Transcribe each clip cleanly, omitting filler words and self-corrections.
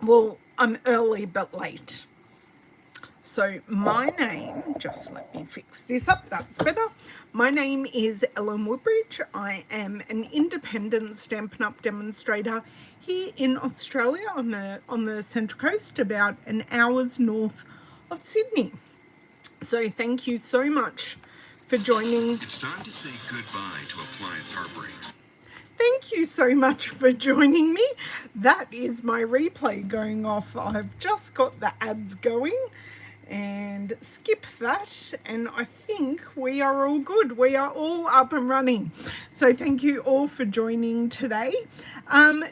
Well, I'm early but late. So my name, just let me fix this up, that's better. My name is Ellen Woodbridge. I am an independent Stampin' Up! Demonstrator here in Australia on the Central Coast, about an hour's north of Sydney. So thank you so much for joining. It's time to say goodbye to appliance heartbreaks. Thank you so much for joining me. That is my replay going off. I've just got the ads going, and skip that, and I think we are all good. We are all up and running. So thank you all for joining today.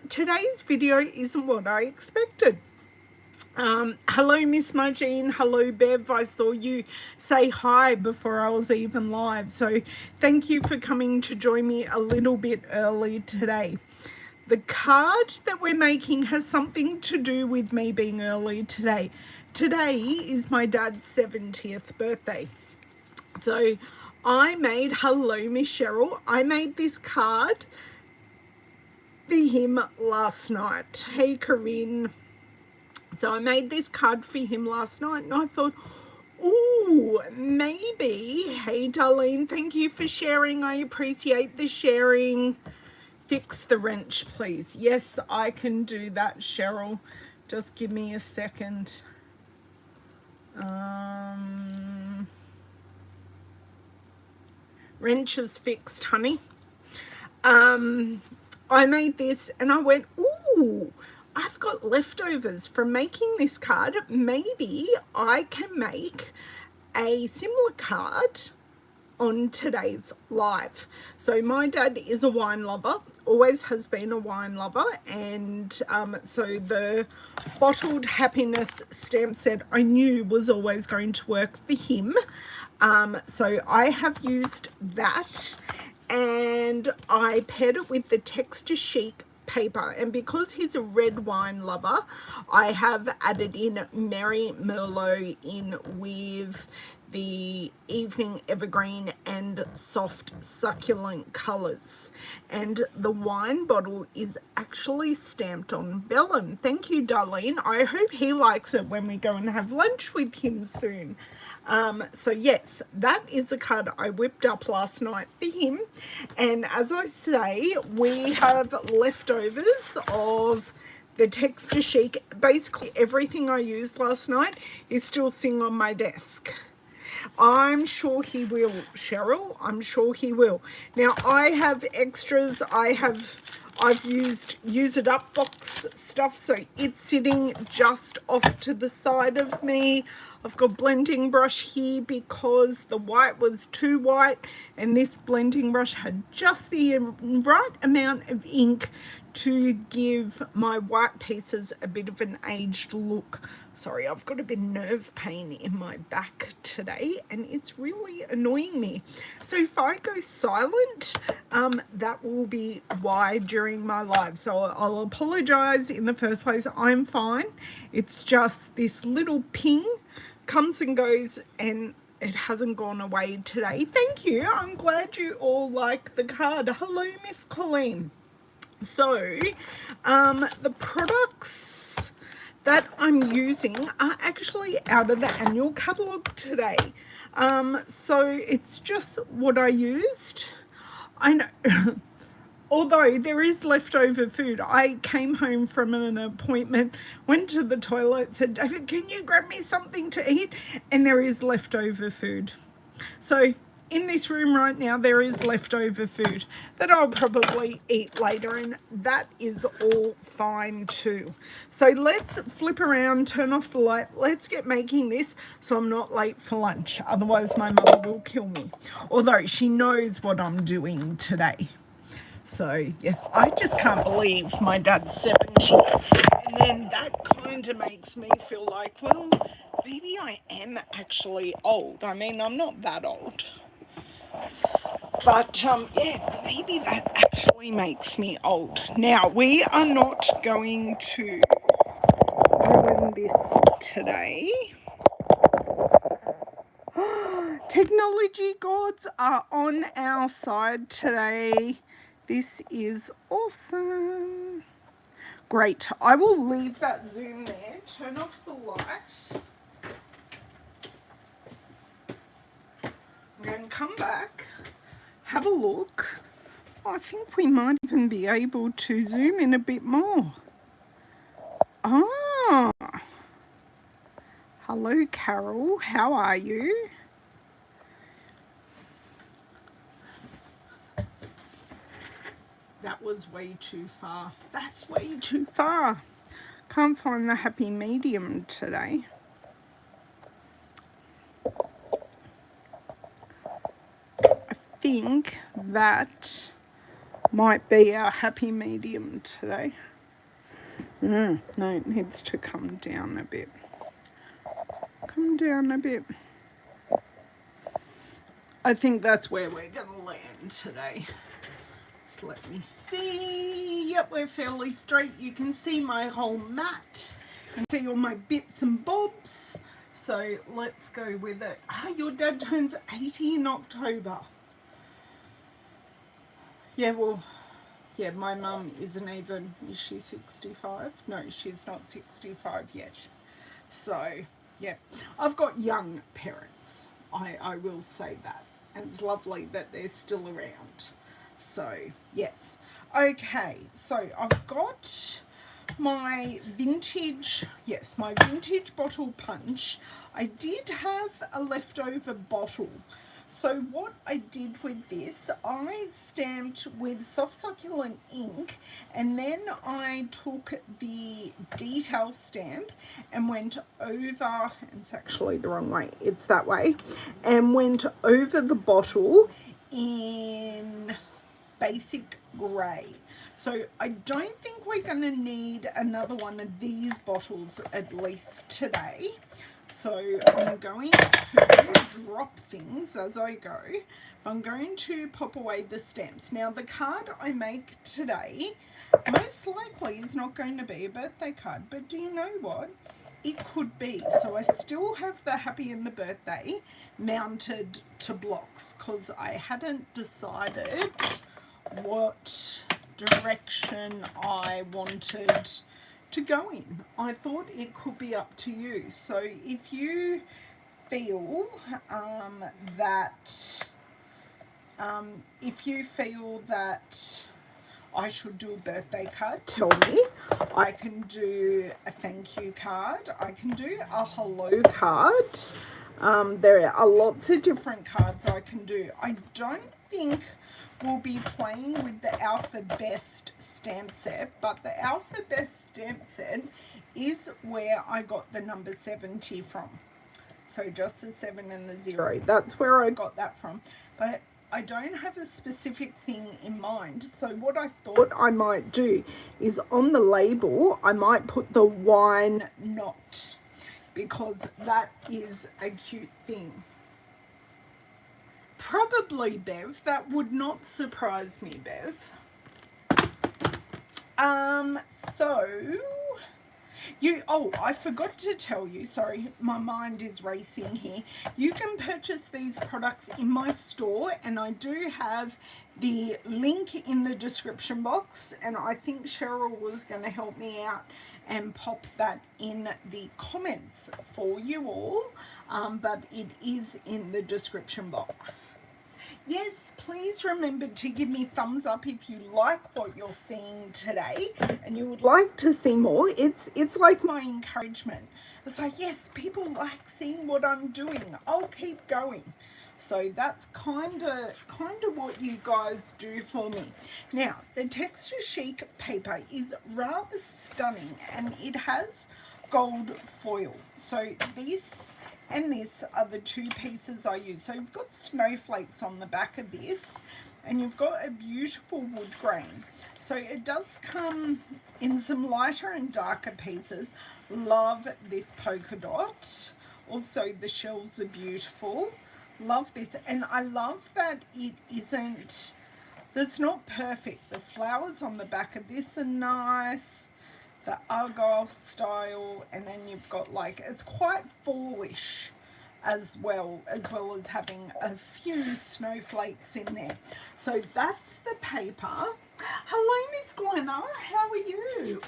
Today's video isn't what I expected. Hello, Miss Margine. Hello, Bev. I saw you say hi before I was even live. So thank you for coming to join me a little bit early today. The card that we're making has something to do with me being early today. Today is my dad's 70th birthday. So I made, hello, Miss Cheryl. I made this card for him last night. Hey, Corinne. So I made this card for him last night, and I thought, ooh, maybe. Hey, Darlene, thank you for sharing. I appreciate the sharing. Fix the wrench, please. Yes, I can do that, Cheryl. Just give me a second. Wrench is fixed, honey. I made this and I went, ooh, I've got leftovers from making this card. Maybe I can make a similar card on today's live. So my dad is a wine lover, always has been a wine lover, and so the bottled happiness stamp set I knew was always going to work for him. So I have used that, and I paired it with the Texture Chic paper, and because he's a red wine lover, I have added in Merry Merlot in with the evening evergreen and soft succulent colors, and the wine bottle is actually stamped on vellum. Thank you, Darlene. I hope he likes it when we go and have lunch with him soon. So yes, that is a card I whipped up last night for him, and as I say, we have leftovers of the Texture Chic. Basically everything I used last night is still sitting on my desk. I'm sure he will, Cheryl. I'm sure he will. Now I have extras. I've used use it up box stuff, so it's sitting just off to the side of me. I've got blending brush here because the white was too white, and this blending brush had just the right amount of ink to give my white pieces a bit of an aged look. Sorry, I've got a bit of nerve pain in my back today, and it's really annoying me. So if I go silent, that will be why during my live. So I'll apologize in the first place. I'm fine. It's just this little ping comes and goes, and it hasn't gone away today. Thank you. I'm glad you all like the card. Hello, Miss Colleen. So the products that I'm using are actually out of the annual catalogue today. So it's just what I used. I know. Although there is leftover food. I came home from an appointment, went to the toilet, said, David, can you grab me something to eat? And there is leftover food. So in this room right now, there is leftover food that I'll probably eat later, and that is all fine too. So let's flip around, turn off the light. Let's get making this so I'm not late for lunch. Otherwise, my mother will kill me. Although she knows what I'm doing today. So, yes, I just can't believe my dad's 70. And then that kind of makes me feel like, well, maybe I am actually old. I mean, I'm not that old. But, yeah, maybe that actually makes me old. Now, we are not going to ruin this today. Technology gods are on our side today. This is awesome. Great. I will leave that zoom there, turn off the light. I'm going to come back, have a look. I think we might even be able to zoom in a bit more. Ah, hello Carol, how are you? That was way too far. That's way too far. Can't find the happy medium today. I think that might be our happy medium today. No, it needs to come down a bit. Come down a bit. I think that's where we're going to land today. So let me see. Yep, we're fairly straight. You can see my whole mat. You can see all my bits and bobs. So let's go with it. Ah, your dad turns 80 in October. Yeah, well, yeah, my mum isn't even, is she 65? No, she's not 65 yet. So, yeah, I've got young parents. I will say that. And it's lovely that they're still around. So, yes. Okay, so I've got my vintage, yes, my vintage bottle punch. I did have a leftover bottle. So what I did with this, I stamped with soft succulent ink, and then I took the detail stamp and went over, it's actually the wrong way, it's that way, and went over the bottle in basic grey. So I don't think we're going to need another one of these bottles at least today. So I'm going to drop things as I go. I'm going to pop away the stamps. Now the card I make today most likely is not going to be a birthday card, but do you know what? It could be. So I still have the happy and the birthday mounted to blocks because I hadn't decided what direction I wanted to go in. I thought it could be up to you. So if you feel that I should do a birthday card, tell me. I can do a thank you card. I can do a hello card. There are lots of different cards I can do. I don't think we'll be playing with the Alpha Best stamp set, but the Alpha Best stamp set is where I got the number 70 from. So just the 7 and the 0. That's where I got that from. But I don't have a specific thing in mind. So what I thought I might do is on the label, I might put the wine not, because that is a cute thing. Probably, Bev. That would not surprise me, Bev. I forgot to tell you, sorry, my mind is racing here. You can purchase these products in my store, and I do have the link in the description box, and I think Cheryl was going to help me out and pop that in the comments for you all, but it is in the description box. Yes, please remember to give me thumbs up if you like what you're seeing today and you would like to see more. It's like my encouragement. It's like, yes, people like seeing what I'm doing. I'll keep going. So that's kind of what you guys do for me. Now, the Texture Chic paper is rather stunning, and it has gold foil. So this and this are the two pieces I use. So you've got snowflakes on the back of this, and you've got a beautiful wood grain. So it does come in some lighter and darker pieces. Love this polka dot. Also the shells are beautiful. Love this, and I love that it's not perfect. The flowers on the back of this are nice. The argyle style, and then you've got like, it's quite fallish as well as having a few snowflakes in there. So that's the paper. Hello, Miss Glenna, how are you?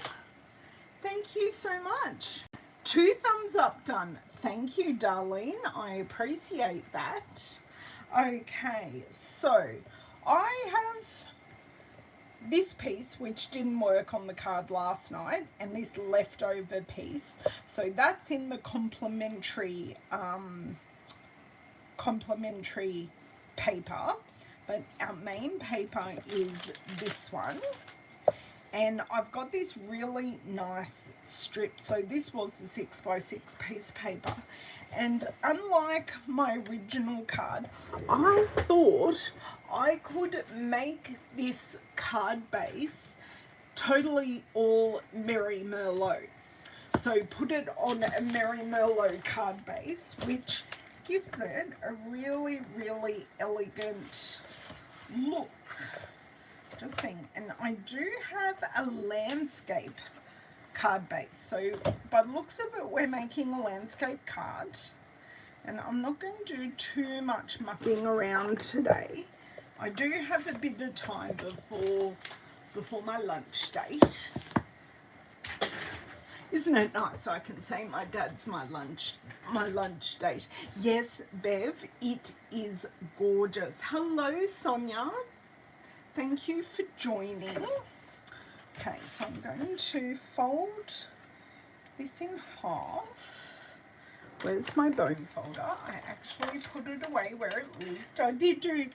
Thank you so much. 2 thumbs up done. Thank you, Darlene. I appreciate that. Okay, so I have this piece which didn't work on the card last night, and this leftover piece. So that's in the complimentary paper, but our main paper is this one. And I've got this really nice strip. So this was a 6x6 piece of paper. And unlike my original card, I thought I could make this card base totally all Merry Merlot. So put it on a Merry Merlot card base, which gives it a really, really elegant look. Just saying. And I do have a landscape card base. So by the looks of it, we're making a landscape card. And I'm not going to do too much mucking around today. I do have a bit of time before my lunch date. Isn't it nice I can say my dad's my lunch date? Yes, Bev, it is gorgeous. Hello, Sonia. Thank you for joining. Okay, so I'm going to fold this in half. Where's my bone folder? I actually put it away where it lived. I did do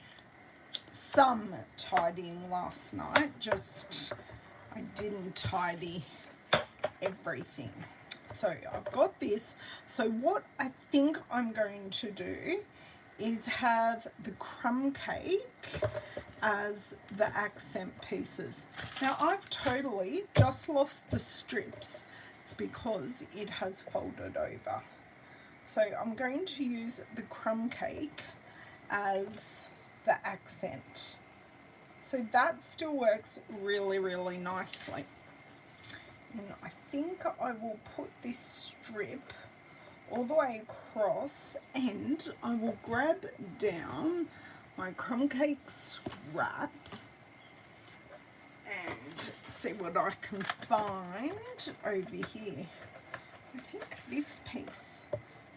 some tidying last night, just I didn't tidy everything. So I've got this. So what I think I'm going to do is have the crumb cake as the accent pieces. Now I've totally just lost the strips. It's because it has folded over. So I'm going to use the crumb cake as the accent. So that still works really, really nicely. And I think I will put this strip all the way across, and I will grab down my crumb cake scrap and see what I can find over here. I think this piece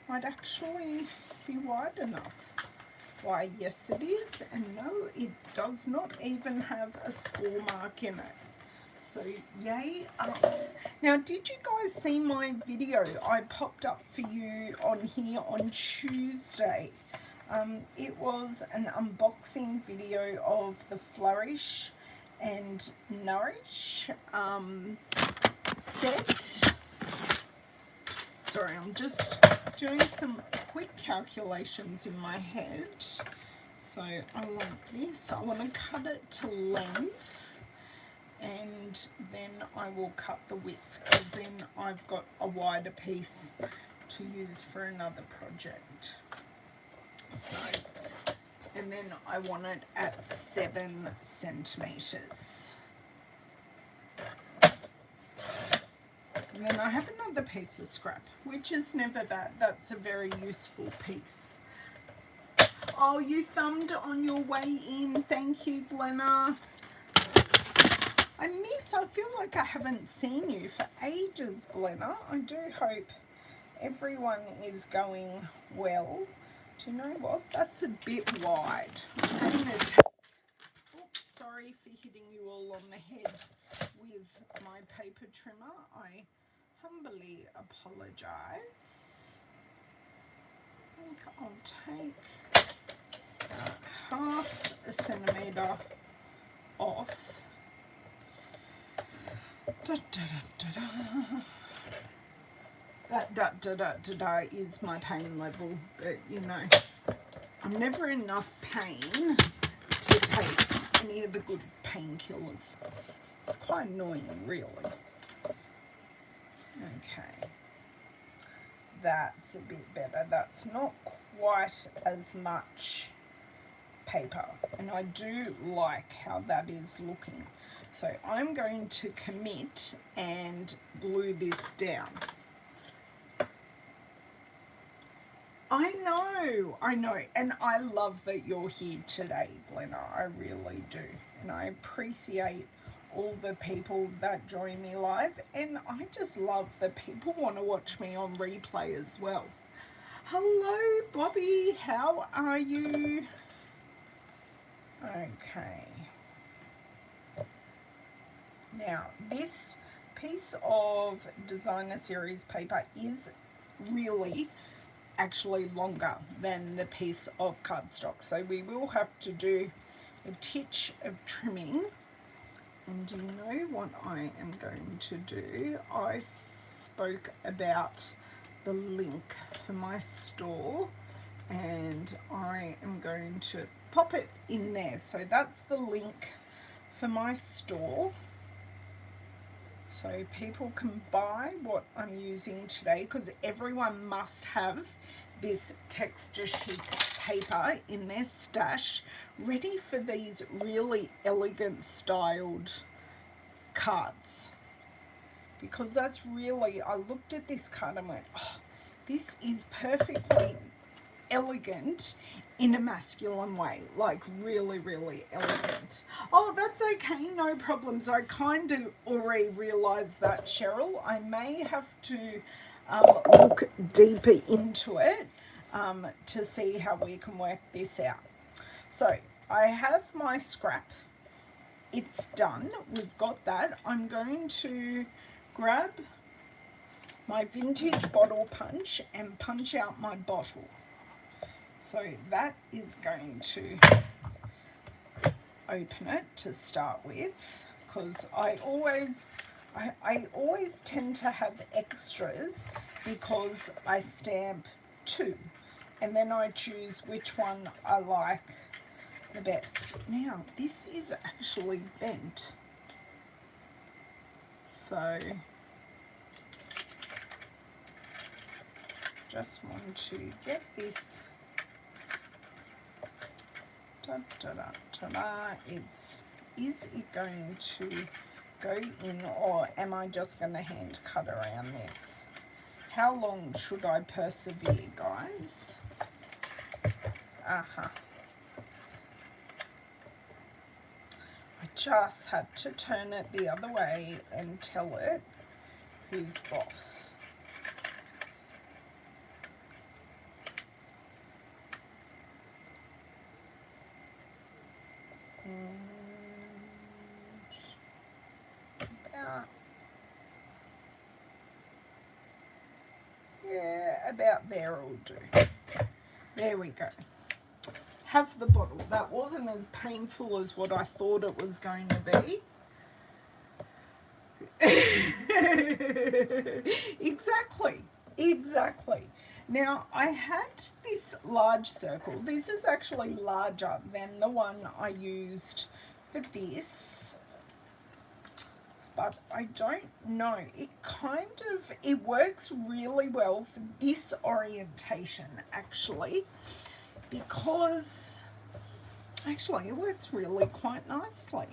might actually be wide enough. Why, yes it is, and no, it does not even have a score mark in it. So yay us. Now, did you guys see my video I popped up for you on here on Tuesday? It was an unboxing video of the Flourish and Nourish set. Sorry, I'm just doing some quick calculations in my head. So I want this, I want to cut it to length. And then I will cut the width, because then I've got a wider piece to use for another project. So, and then I want it at 7 centimeters. And then I have another piece of scrap, which is never bad. That's a very useful piece. Oh, you thumbed on your way in. Thank you, Glenna. I feel like I haven't seen you for ages, Glenna. I do hope everyone is going well. Do you know what? That's a bit wide. I'm going to take... Oops, sorry for hitting you all on the head with my paper trimmer. I humbly apologise. I think I'll take half a centimetre off. Da, da, da, da, da. That da da da da da is my pain level, but you know, I'm never in enough pain to take any of the good painkillers. It's quite annoying, really. Okay, that's a bit better. That's not quite as much paper, and I do like how that is looking. So I'm going to commit and glue this down. I know, and I love that you're here today, Glenna. I really do, and I appreciate all the people that join me live, and I just love that people want to watch me on replay as well. Hello, Bobby. How are you? Okay. Now, this piece of designer series paper is really actually longer than the piece of cardstock, so we will have to do a titch of trimming. And you know what I am going to do? I spoke about the link for my store, and I am going to pop it in there. So that's the link for my store, so people can buy what I'm using today, because everyone must have this texture chic paper in their stash, ready for these really elegant styled cards. Because that's really, I looked at this card and went, oh, this is perfectly elegant in a masculine way, like really, really elegant. Oh, that's okay, no problems. I kind of already realized that, Cheryl. I may have to look deeper into it to see how we can work this out. So I have my scrap. It's done. We've got that. I'm going to grab my vintage bottle punch and punch out my bottle. So that is going to open it to start with, because I always tend to have extras, because I stamp 2 and then I choose which one I like the best. Now this is actually bent, so just want to get this. Is it going to go in, or am I just going to hand cut around this? How long should I persevere, guys? I just had to turn it the other way and tell it who's boss. About there will do. There we go. Have the bottle. That wasn't as painful as what I thought it was going to be. Exactly. Now I had this large circle. This is actually larger than the one I used for this, but I don't know. It works really well for this orientation, actually, because actually it works really quite nicely.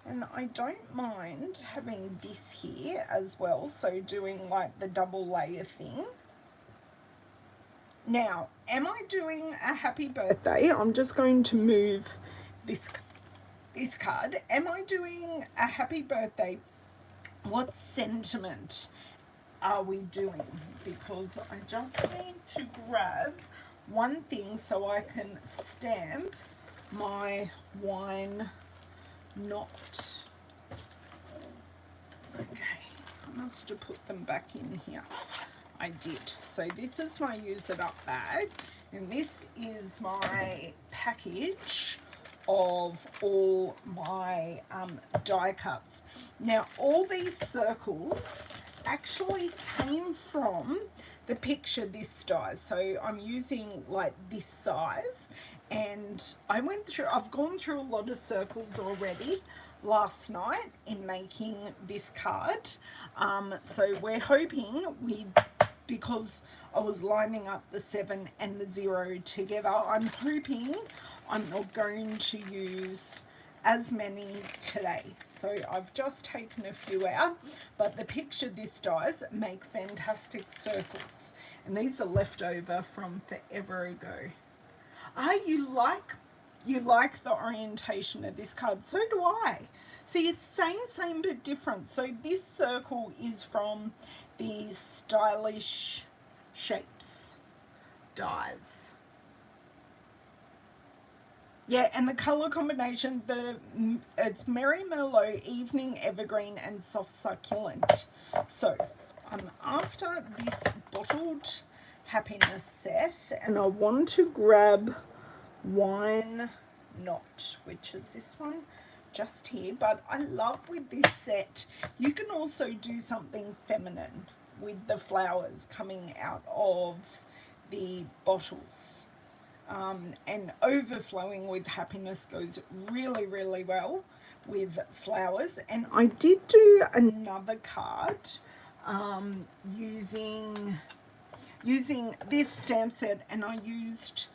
And I don't mind having this here as well, so doing like the double layer thing. Now, am I doing a happy birthday? I'm just going to move this card. Am I doing a happy birthday? What sentiment are we doing? Because I just need to grab one thing so I can stamp my wine knot. Okay, I must have put them back in here. I did. So this is my use it up bag, and this is my package of all my die cuts. Now all these circles actually came from the picture this dies, so I'm using like this size, and I've gone through a lot of circles already last night in making this card, so we're hoping because I was lining up the 7 and the 0 together, I'm hoping I'm not going to use as many today. So I've just taken a few out, but the picture this dies make fantastic circles, and these are left over from forever ago. You like you like the orientation of this card. So do I. See, it's same but different. So this circle is from the Stylish Shapes dies. Yeah, and the colour combination, it's Merry Merlot, Evening Evergreen, and Soft Succulent. So I'm after this bottled happiness set, and I want to grab Wine Not, which is this one just here. But I love with this set, you can also do something feminine with the flowers coming out of the bottles. And overflowing with happiness goes really, really well with flowers. And I did do another card using this stamp set, and I used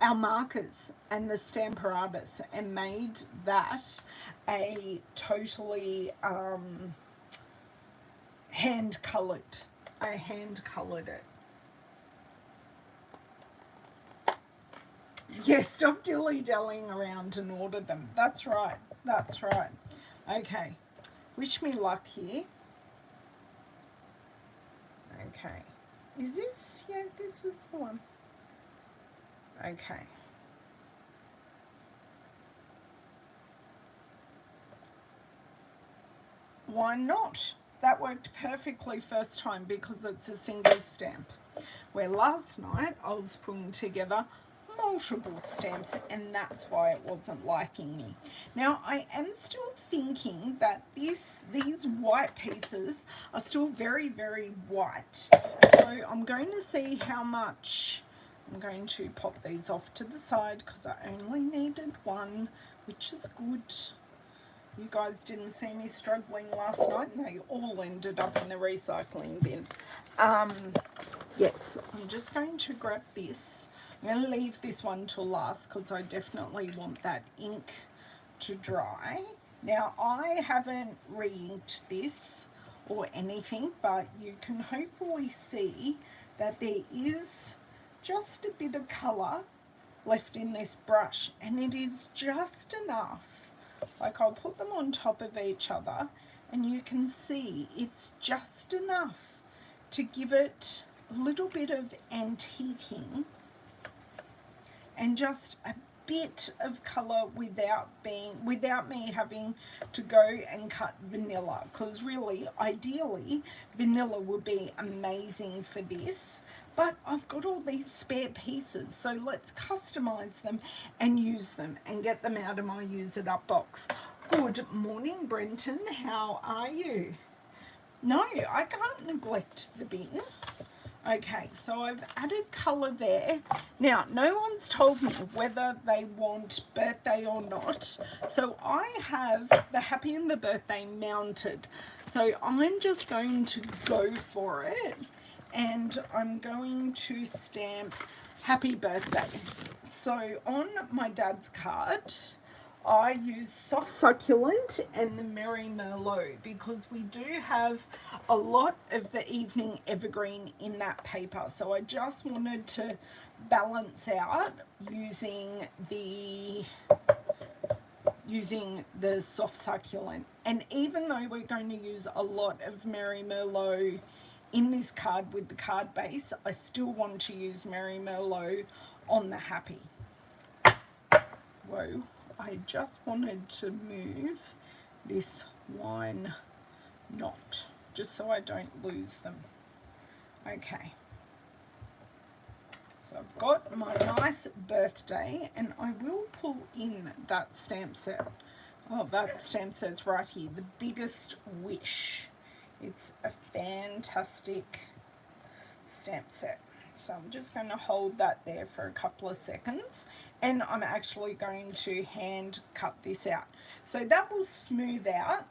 our markers and the Stamparatus and made that a totally hand colored. I hand colored it. Yes, stop dilly-dallying around and order them. That's right. That's right. Okay. Wish me luck here. Okay. Is this? Yeah, this is the one. Okay. Why not? That worked perfectly first time because it's a single stamp. Where last night I was putting together multiple stamps, and that's why it wasn't liking me. Now I am still thinking that these white pieces are still very, very white. So I'm going to see how much. I'm going to pop these off to the side because I only needed one, which is good. You guys didn't see me struggling last night, and they all ended up in the recycling bin. Yes, I'm just going to grab this. I'm going to leave this one till last because I definitely want that ink to dry. Now, I haven't re-inked this or anything, but you can hopefully see that there is just a bit of colour left in this brush, and it is just enough. Like, I'll put them on top of each other and you can see it's just enough to give it a little bit of antiquing and just a bit of colour without me having to go and cut vanilla, because really ideally vanilla would be amazing for this, but I've got all these spare pieces, so let's customize them and use them and get them out of my use it up box. Good morning, Brenton, how are you? No, I can't neglect the bin. Okay, so I've added colour there. Now, no one's told me whether they want birthday or not. So I have the happy and the birthday mounted. So I'm just going to go for it. And I'm going to stamp happy birthday. So on my dad's card, I use Soft Succulent and the Merry Merlot because we do have a lot of the Evening Evergreen in that paper. So I just wanted to balance out using the Soft Succulent. And even though we're going to use a lot of Merry Merlot in this card with the card base, I still want to use Merry Merlot on the happy. Whoa. I just wanted to move this Wine Not, just so I don't lose them. Okay. So I've got my nice birthday, and I will pull in that stamp set. Oh, that stamp set's right here. The Biggest Wish. It's a fantastic stamp set. So I'm just going to hold that there for a couple of seconds, and I'm actually going to hand cut this out. So that will smooth out,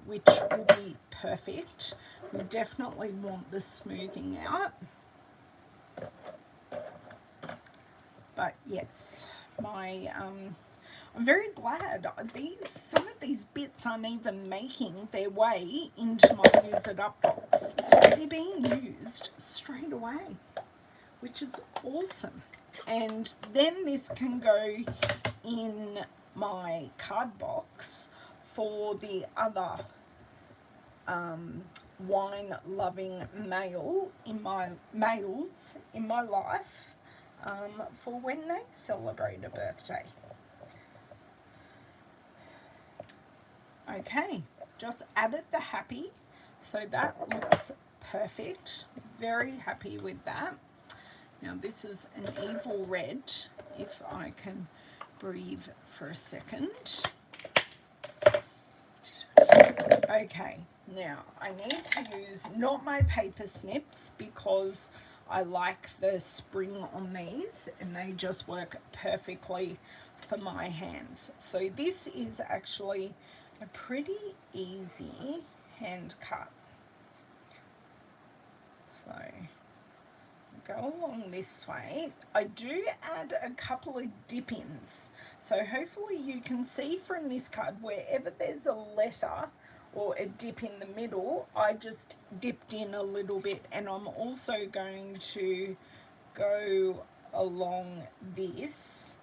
which will be perfect. We definitely want the smoothing out. But yes, I'm very glad some of these bits aren't even making their way into my use it up box. They're being used straight away, which is awesome. And then this can go in my card box for the other wine-loving males in my life, for when they celebrate a birthday. Okay, just added the happy, so that looks perfect. Very happy with that. Now this is an evil red, if I can breathe for a second. Okay, now I need to use not my paper snips because I like the spring on these and they just work perfectly for my hands. So this is actually a pretty easy hand cut. So go along this way. I do add a couple of dip-ins, so hopefully you can see from this card wherever there's a letter or a dip in the middle, I just dipped in a little bit, and I'm also going to go along this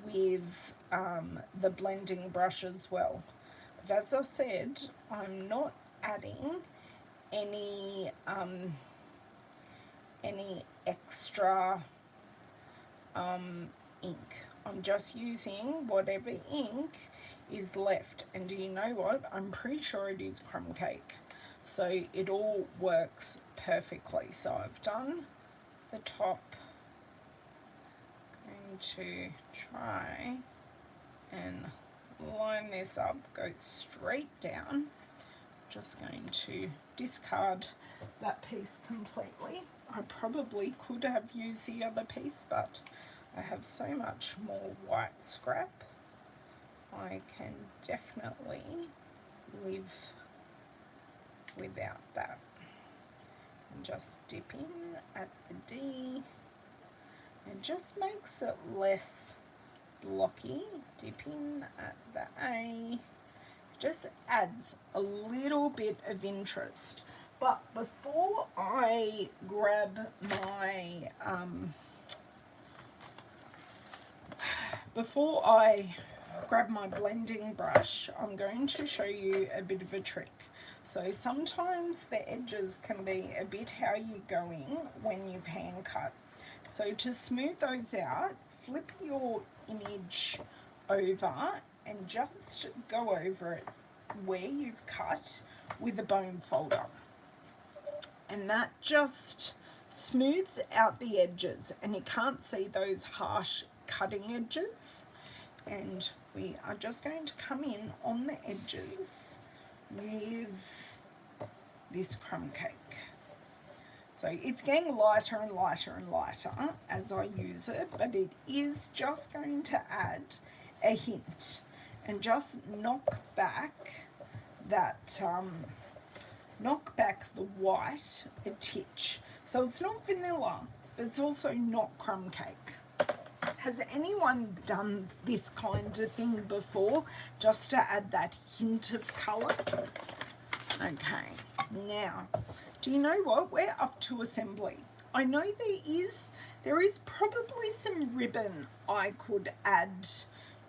with the blending brush as well. But as I said, I'm not adding any extra ink. I'm just using whatever ink is left. And do you know what? I'm pretty sure it is crumb cake. So it all works perfectly. So I've done the top. I'm going to try and line this up, go straight down. Just going to discard that piece completely. I probably could have used the other piece, but I have so much more white scrap. I can definitely live without that. And just dip in at the D. It just makes it less blocky. Dip in at the A. Just adds a little bit of interest. But before I grab my blending brush, I'm going to show you a bit of a trick. So sometimes the edges can be a bit how you're going when you've hand cut. So to smooth those out, flip your image over and just go over it where you've cut with a bone folder. And that just smooths out the edges, and you can't see those harsh cutting edges. And we are just going to come in on the edges with this crumb cake. So it's getting lighter and lighter and lighter as I use it, but it is just going to add a hint and just knock back that knock back the white a titch. So it's not vanilla, but it's also not crumb cake. Has anyone done this kind of thing before, just to add that hint of colour? Okay, now, do you know what? We're up to assembly. I know there is probably some ribbon I could add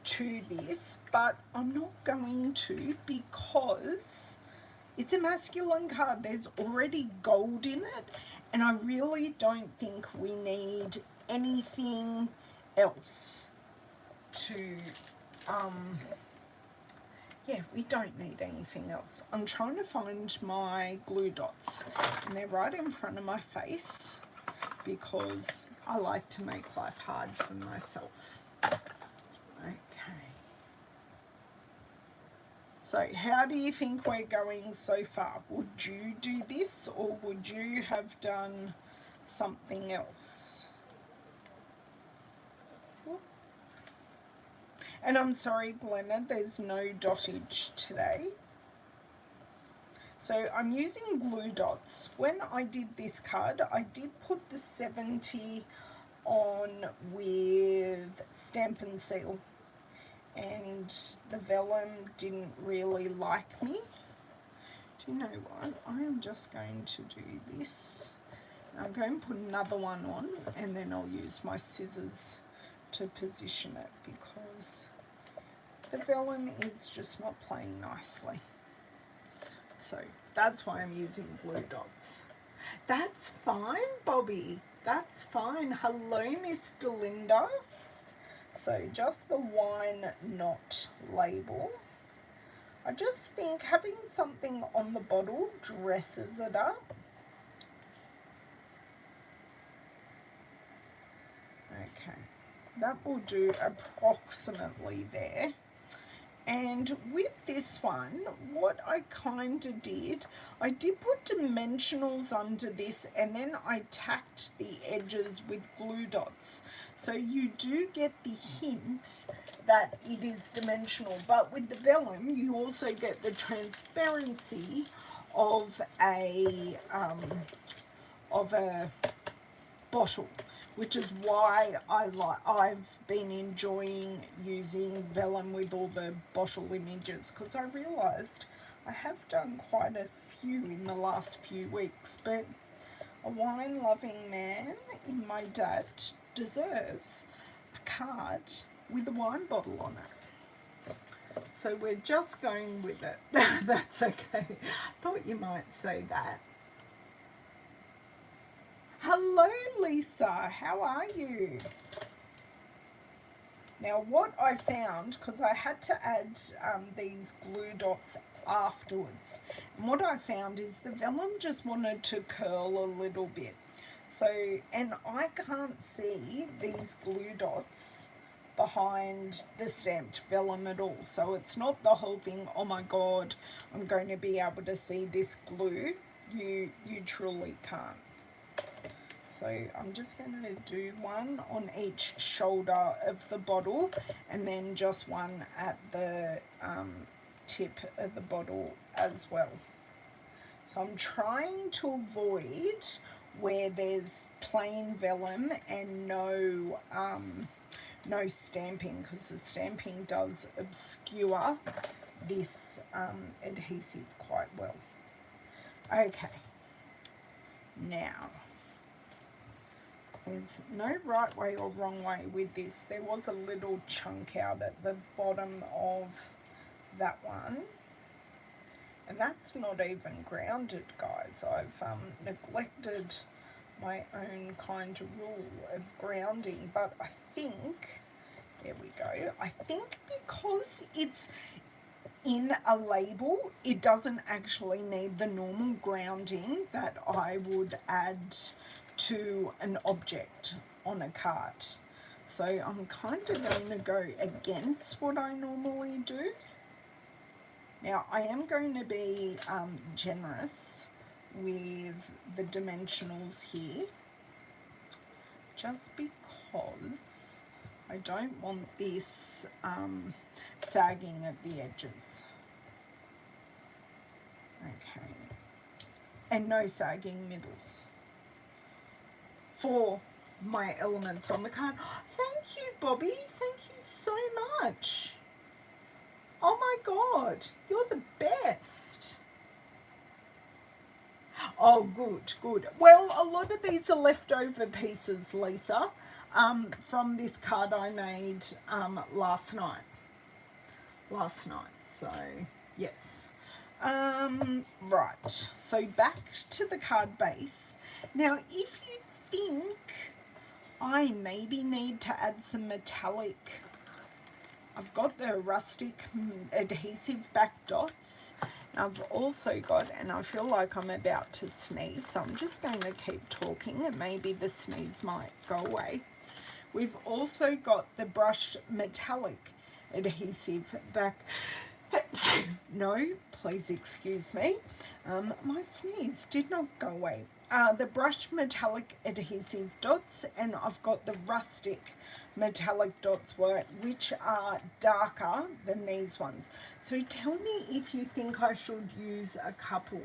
to this, but I'm not going to because it's a masculine card. There's already gold in it, and I really don't think we need anything else to yeah, we don't need anything else. I'm trying to find my glue dots, and they're right in front of my face because I like to make life hard for myself. Okay. So how do you think we're going so far? Would you do this, or would you have done something else? And I'm sorry, Glenna, there's no dottage today. So I'm using glue dots. When I did this card, I did put the 70 on with Stampin' Seal, and the vellum didn't really like me. Do you know what? I am just going to do this. I'm going to put another one on, and then I'll use my scissors to position it because the vellum is just not playing nicely. So that's why I'm using glue dots. That's fine, Bobby. That's fine. Hello, Mr. Linda. So just the wine not label. I just think having something on the bottle dresses it up. Okay, that will do approximately there. And with this one, what I kind of did, I did put dimensionals under this, and then I tacked the edges with glue dots. So you do get the hint that it is dimensional, but with the vellum, you also get the transparency of a bottle, which is why I've been enjoying using vellum with all the bottle images, because I realised I have done quite a few in the last few weeks, but a wine-loving man in my dad deserves a card with a wine bottle on it. So we're just going with it. That's okay. Thought you might say that. Hello, Lisa. How are you? Now, what I found, because I had to add these glue dots afterwards, and what I found is the vellum just wanted to curl a little bit. So, and I can't see these glue dots behind the stamped vellum at all. So it's not the whole thing, oh my God, I'm going to be able to see this glue. You truly can't. So I'm just going to do one on each shoulder of the bottle, and then just one at the tip of the bottle as well. So I'm trying to avoid where there's plain vellum and no stamping, because the stamping does obscure this adhesive quite well. Okay, now there's no right way or wrong way with this. There was a little chunk out at the bottom of that one, and that's not even grounded, guys. I've neglected my own kind of rule of grounding, but I think, there we go, I think because it's in a label, it doesn't actually need the normal grounding that I would add to an object on a card. So I'm kind of going to go against what I normally do. Now I am going to be generous with the dimensionals here, just because I don't want this sagging at the edges. Okay, and no sagging middles for my elements on the card. Thank you, Bobby. Thank you so much. Oh my God, you're the best. Oh, good, good. Well, a lot of these are leftover pieces, Lisa, from this card I made last night. So, yes. Right, so back to the card base. Now, if you think I maybe need to add some metallic, I've got the rustic adhesive back dots. I've also got, and I feel like I'm about to sneeze, so I'm just going to keep talking and maybe the sneeze might go away. We've also got the brushed metallic adhesive back. No, please excuse me. My sneeze did not go away. The brushed metallic adhesive dots, and I've got the rustic metallic dots which are darker than these ones. So tell me if you think I should use a couple.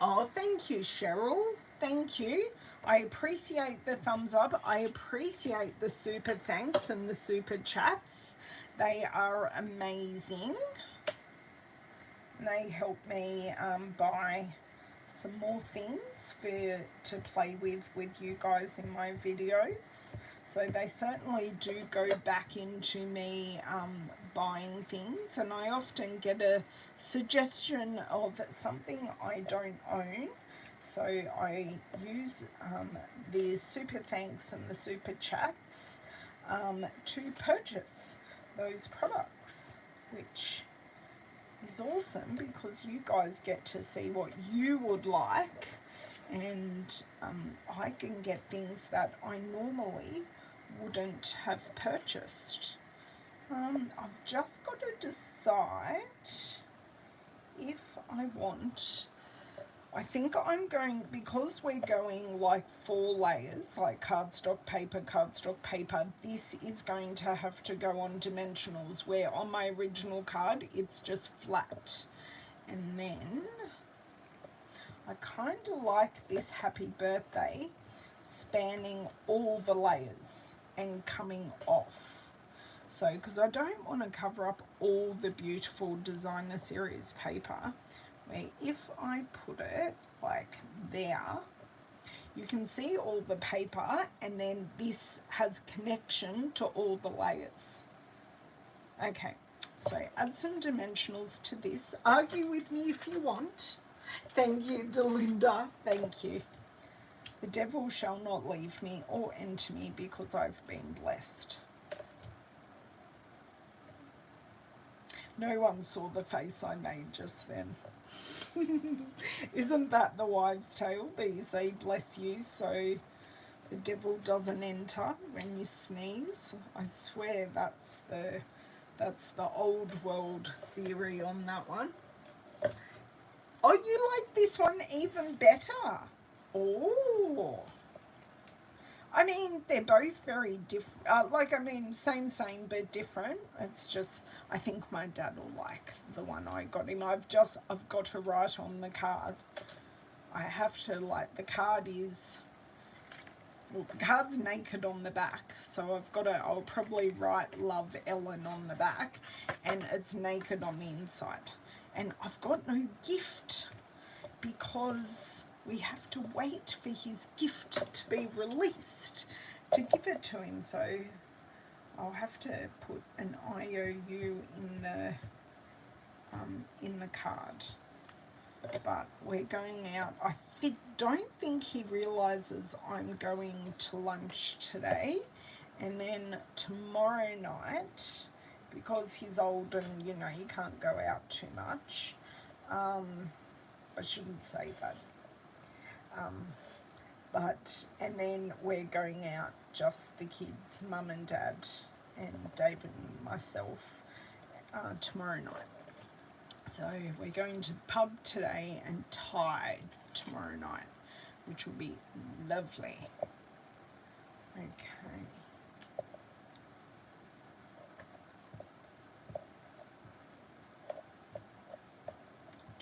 Oh, thank you, Cheryl. Thank you. I appreciate the thumbs up. I appreciate the super thanks and the super chats. They are amazing. and they help me buy some more things to play with you guys in my videos. So they certainly do go back into me buying things, and I often get a suggestion of something I don't own. So I use the super thanks and the super chats to purchase those products, which is awesome because you guys get to see what you would like, and I can get things that I normally wouldn't have purchased. I've just got to decide if I want, I think I'm going, because we're going like 4 layers, like cardstock paper, this is going to have to go on dimensionals, where on my original card it's just flat. And then I kind of like this happy birthday spanning all the layers and coming off. So, because I don't want to cover up all the beautiful designer series paper, where if I put it like there, you can see all the paper, and then this has connection to all the layers. Okay, so add some dimensionals to this. Argue with me if you want. Thank you, Delinda. Thank you. The devil shall not leave me or enter me, because I've been blessed. No one saw the face I made just then. Isn't that the wives' tale? That you say bless you so the devil doesn't enter when you sneeze? I swear that's the old world theory on that one. Oh, you like this one even better? Oh, I mean, they're both very different. Same but different. It's just, I think my dad will like the one I got him. I've got to write on the card. I have to, like, the card is, well, the card's naked on the back, so I'll probably write Love Ellen on the back, and it's naked on the inside. And I've got no gift, because we have to wait for his gift to be released to give it to him. So I'll have to put an IOU in the card. But we're going out. I don't think he realizes I'm going to lunch today, and then tomorrow night, because he's old and you can't go out too much. I shouldn't say that. And then we're going out, just the kids, mum and dad, and David and myself, tomorrow night. So we're going to the pub today and Thai tomorrow night, which will be lovely. Okay.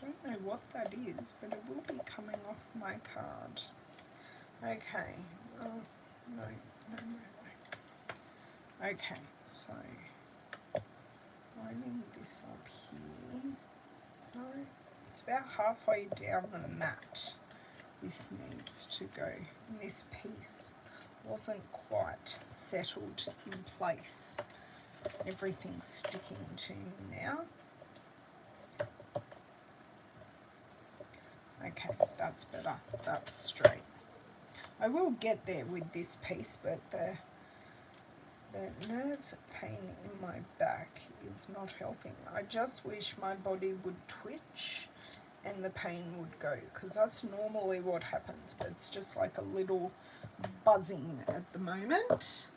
Don't know what that is, but it will be coming off my card. Okay. Oh, no. Okay, so lining this up here. No, it's about halfway down the mat. This needs to go. And this piece wasn't quite settled in place. Everything's sticking to me now. Okay, that's better. That's straight. I will get there with this piece, but the nerve pain in my back is not helping. I just wish my body would twitch and the pain would go, because that's normally what happens, but it's just like a little buzzing at the moment.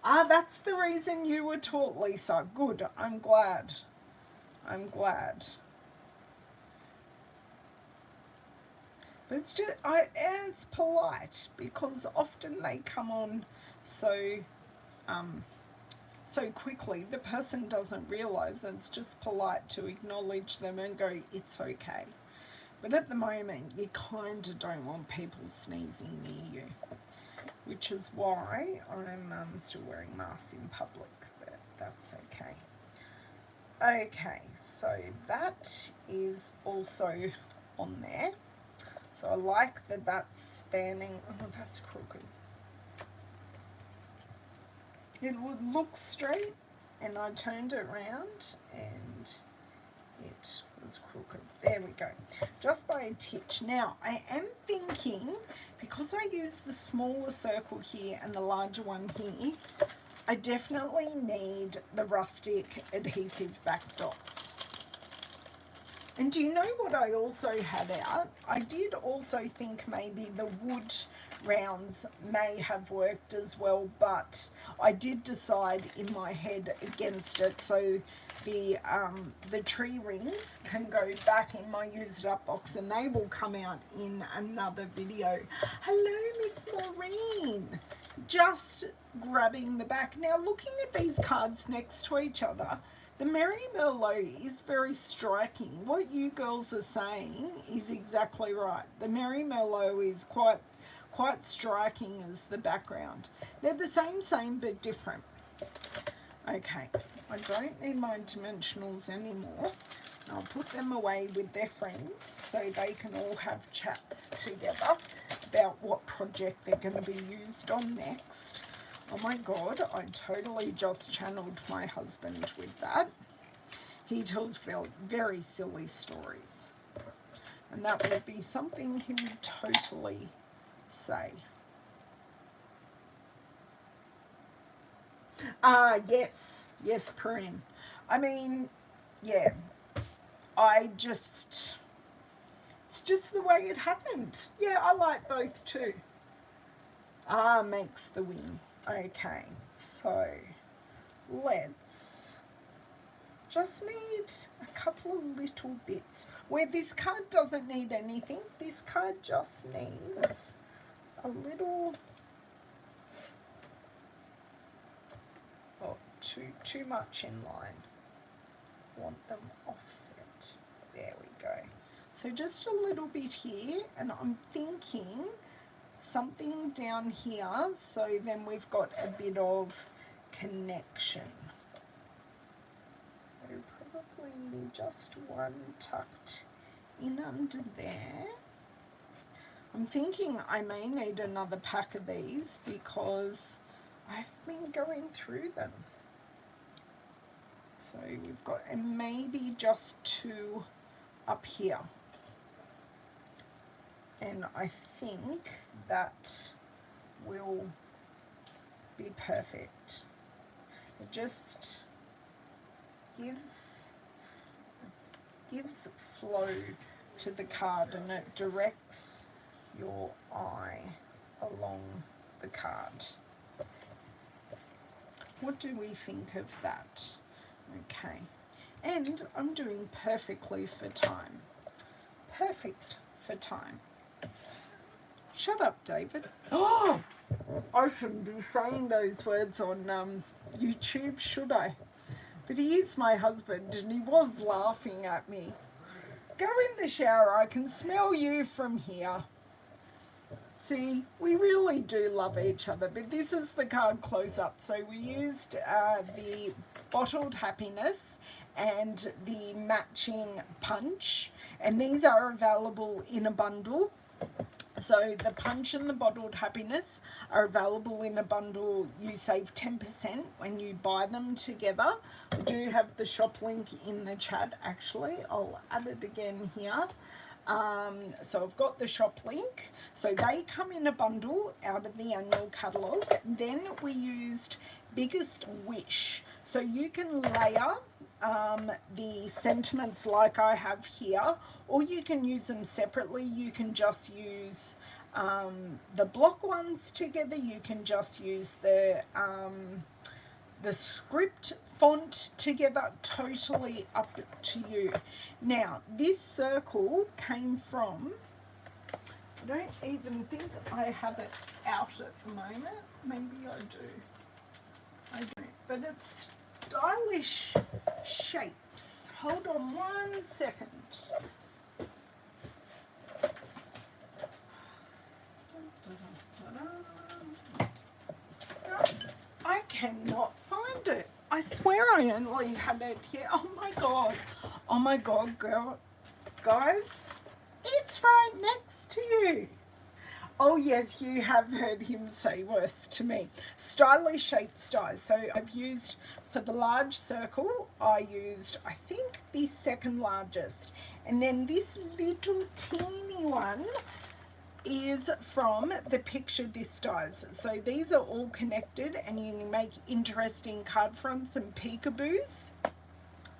Ah, that's the reason you were taught, Lisa. Good. I'm glad. But it's just, and it's polite, because often they come on so quickly, the person doesn't realize. It's just polite to acknowledge them and go, it's okay. But at the moment, you kind of don't want people sneezing near you, which is why I'm still wearing masks in public, but that's okay. Okay, so that is also on there. So I like that that's spanning. Oh, that's crooked. It would look straight, and I turned it around and it was crooked. There we go. Just by a titch. Now, I am thinking, because I use the smaller circle here and the larger one here, I definitely need the rustic adhesive back dots. And do you know what I also had out? I did also think maybe the wood rounds may have worked as well, but I did decide in my head against it. So the tree rings can go back in my used up box, and they will come out in another video. Hello, Miss Maureen. Just grabbing the back. Now, looking at these cards next to each other, the Merry Merlot is very striking. What you girls are saying is exactly right. The Merry Merlot is quite striking as the background. They're the same but different. Okay, I don't need my dimensionals anymore. I'll put them away with their friends so they can all have chats together about what project they're going to be used on next. Oh my God, I totally just channeled my husband with that. He tells very silly stories. And that would be something he would totally say. Yes, Corinne. I mean, yeah, it's just the way it happened. Yeah, I like both too. Makes the win. Okay, so let's just need a couple of little bits. Where this card doesn't need anything, this card just needs a little, too much in line. Want them offset. There we go. So just a little bit here, and I'm thinking something down here, so then we've got a bit of connection. So probably just one tucked in under there. I'm thinking I may need another pack of these because I've been going through them. So we've got, and maybe just two up here. And I think that will be perfect. It just gives flow to the card, and it directs your eye along the card. What do we think of that? Okay, and I'm doing perfectly for time. Perfect for time. Shut up, David. Oh, I shouldn't be saying those words on YouTube, should I? But he is my husband, and he was laughing at me. Go in the shower, I can smell you from here. See, we really do love each other, but this is the card close-up. So we used the Bottled Happiness and the matching punch, and these are available in a bundle. So the punch and the Bottled Happiness are available in a bundle. You save 10% when you buy them together. I do have the shop link in the chat, actually. I'll add it again here. So I've got the shop link. So they come in a bundle out of the annual catalogue. Then we used Biggest Wish. So you can layer the sentiments like I have here, or you can use them separately. You can just use the block ones together. You can just use the script font together. Totally up to you. Now, this circle came from, I don't even think I have it out at the moment. Maybe I do. I don't. But it's Stylish Shapes. Hold on 1 second. I cannot find it. I swear I only had it here. Oh my god, girl. Guys, it's right next to you. Oh yes, you have heard him say worse to me. Stylish shaped dies. So I've used, for the large circle, I used, I think, the second largest. And then this little teeny one is from the Picture This dies. So these are all connected, and you can make interesting card fronts and peekaboos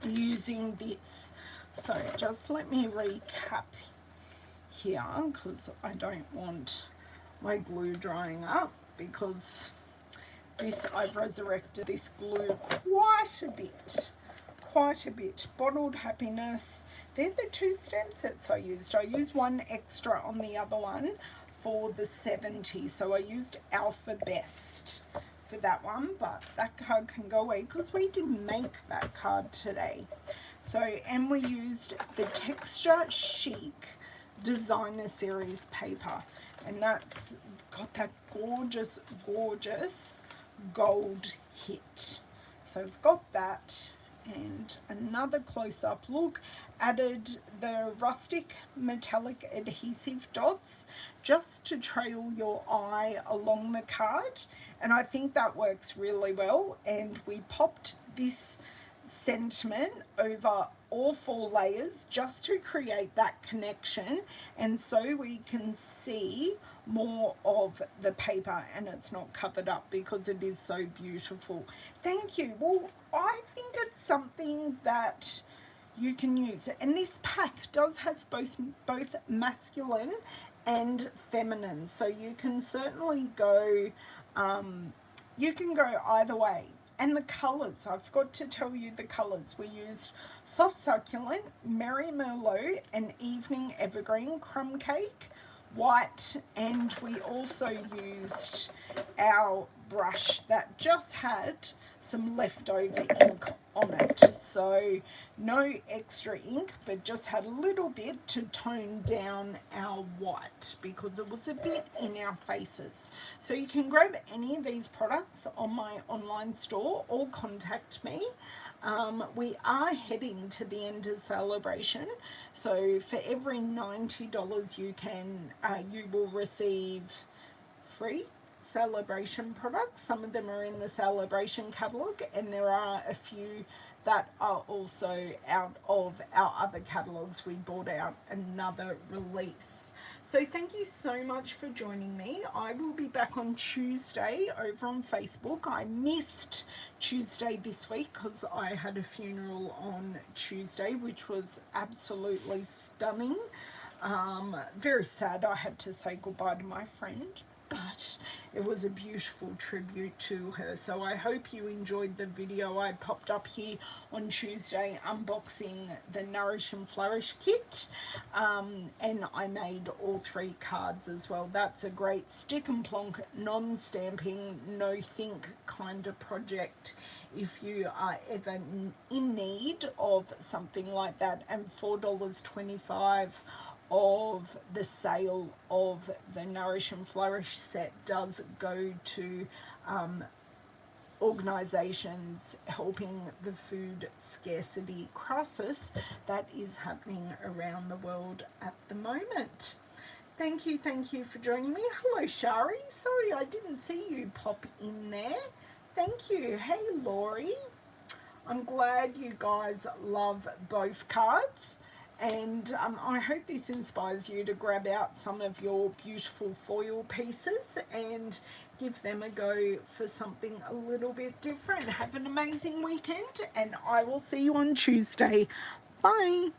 using this. So just let me recap here, because I don't want my glue drying up, because this, I've resurrected this glue quite a bit. Bottled Happiness, they're the two stamp sets I used. I used one extra on the other one for the 70, so I used Alpha Best for that one, but that card can go away because we didn't make that card today. So, and we used the Texture Chic Designer Series paper, and that's got that gorgeous gold hit. So we've got that, and another close-up look. Added the rustic metallic adhesive dots just to trail your eye along the card, and I think that works really well. And we popped this sentiment over all 4 layers just to create that connection, and so we can see more of the paper and it's not covered up, because it is so beautiful. Thank you. Well, I think it's something that you can use, and this pack does have both masculine and feminine, so you can certainly go either way. And the colours, I've got to tell you the colours. We used Soft Succulent, Merry Merlot, and Evening Evergreen Crumb Cake, white, and we also used our brush that just had some leftover ink on it. So no extra ink, but just had a little bit to tone down our white because it was a bit in our faces. So you can grab any of these products on my online store or contact me. We are heading to the end of celebration, so for every $90 you will receive free celebration products. Some of them are in the celebration catalog, and there are a few that are also out of our other catalogs. We bought out another release. So thank you so much for joining me. I will be back on Tuesday over on Facebook. I missed Tuesday this week because I had a funeral on Tuesday, which was absolutely stunning. Very sad I had to say goodbye to my friend, but it was a beautiful tribute to her. So I hope you enjoyed the video I popped up here on Tuesday unboxing the Nourish and Flourish kit, and I made all 3 cards as well. That's a great stick and plonk, non-stamping, no think kind of project if you are ever in need of something like that. And $4.25 of the sale of the Nourish and Flourish set does go to organisations helping the food scarcity crisis that is happening around the world at the moment. Thank you for joining me. Hello Shari, sorry I didn't see you pop in there. Thank you. Hey Laurie, I'm glad you guys love both cards. And I hope this inspires you to grab out some of your beautiful foil pieces and give them a go for something a little bit different. Have an amazing weekend, and I will see you on Tuesday. Bye.